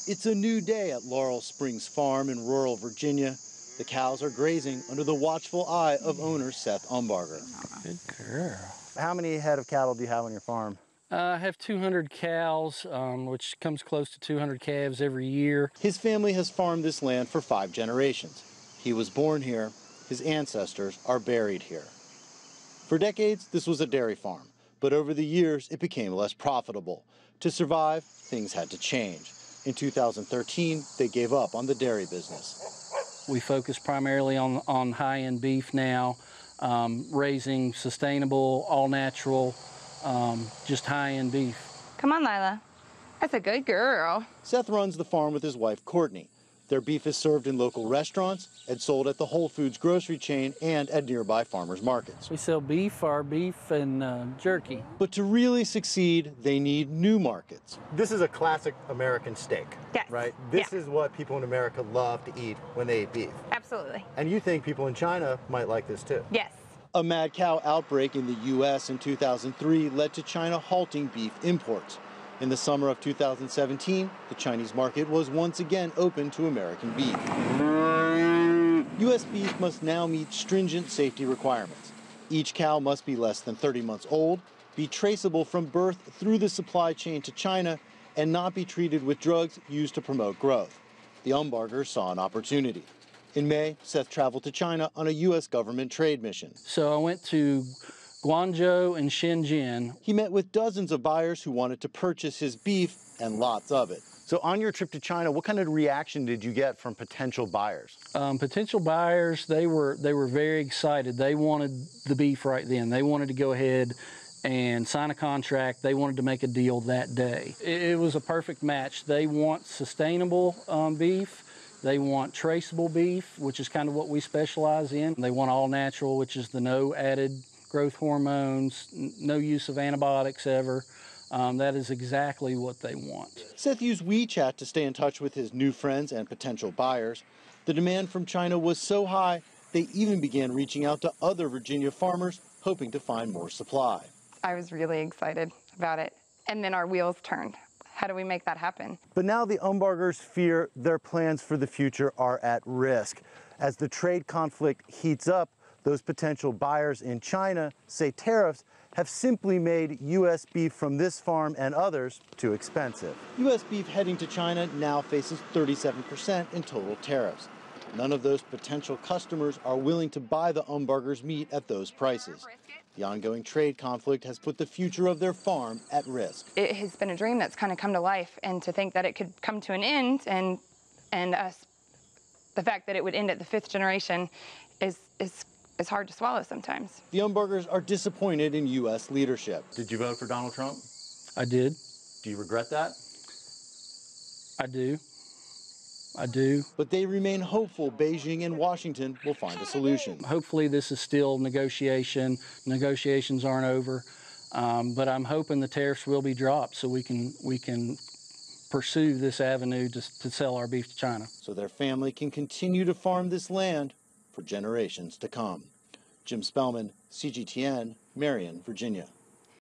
It's a new day at Laurel Springs Farm in rural Virginia. The cows are grazing under the watchful eye of owner Seth Umbarger. Good girl. How many head of cattle do you have on your farm? I have 200 cows, which comes close to 200 calves every year. His family has farmed this land for 5 generations. He was born here. His ancestors are buried here. For decades, this was a dairy farm, but over the years, it became less profitable. To survive, things had to change. In 2013, they gave up on the dairy business. We focus primarily on high-end beef now, raising sustainable, all-natural, just high-end beef. Come on, Lila. That's a good girl. Seth runs the farm with his wife, Courtney. Their beef is served in local restaurants and sold at the Whole Foods grocery chain and at nearby farmers markets. We sell beef, our beef, and jerky. But to really succeed, they need new markets. This is a classic American steak, Yes. right? This is what people in America love to eat when they eat beef. Absolutely. And you think people in China might like this too? Yes. A mad cow outbreak in the U.S. in 2003 led to China halting beef imports. In the summer of 2017, the Chinese market was once again open to American beef. U.S. beef must now meet stringent safety requirements. Each cow must be less than 30 months old, be traceable from birth through the supply chain to China, and not be treated with drugs used to promote growth. The Umbargers saw an opportunity. In May, Seth traveled to China on a U.S. government trade mission. So I went to Guangzhou and Shenzhen. He met with dozens of buyers who wanted to purchase his beef and lots of it. So on your trip to China, what kind of reaction did you get from potential buyers? Potential buyers, they were very excited. They wanted the beef right then. They wanted to go ahead and sign a contract. They wanted to make a deal that day. It was a perfect match. They want sustainable beef. They want traceable beef, which is kind of what we specialize in. They want all natural, which is the no added growth hormones, no use of antibiotics ever. That is exactly what they want. Seth used WeChat to stay in touch with his new friends and potential buyers. The demand from China was so high, they even began reaching out to other Virginia farmers, hoping to find more supply. I was really excited about it. And then our wheels turned. How do we make that happen? But now the Umbargers fear their plans for the future are at risk. As the trade conflict heats up, those potential buyers in China say tariffs have simply made U.S. beef from this farm and others too expensive. U.S. beef heading to China now faces 37% in total tariffs. None of those potential customers are willing to buy the Umbargers' meat at those prices. The ongoing trade conflict has put the future of their farm at risk. It has been a dream that's kind of come to life, and to think that it could come to an end, and the fact that it would end at the 5th generation is hard to swallow sometimes. The Umbargers are disappointed in U.S. leadership. Did you vote for Donald Trump? I did. Do you regret that? I do. I do. But they remain hopeful Beijing and Washington will find a solution. Hopefully this is still negotiation. Negotiations aren't over, but I'm hoping the tariffs will be dropped so we can pursue this avenue to sell our beef to China. So their family can continue to farm this land for generations to come. Jim Spellman, CGTN, Marion, Virginia.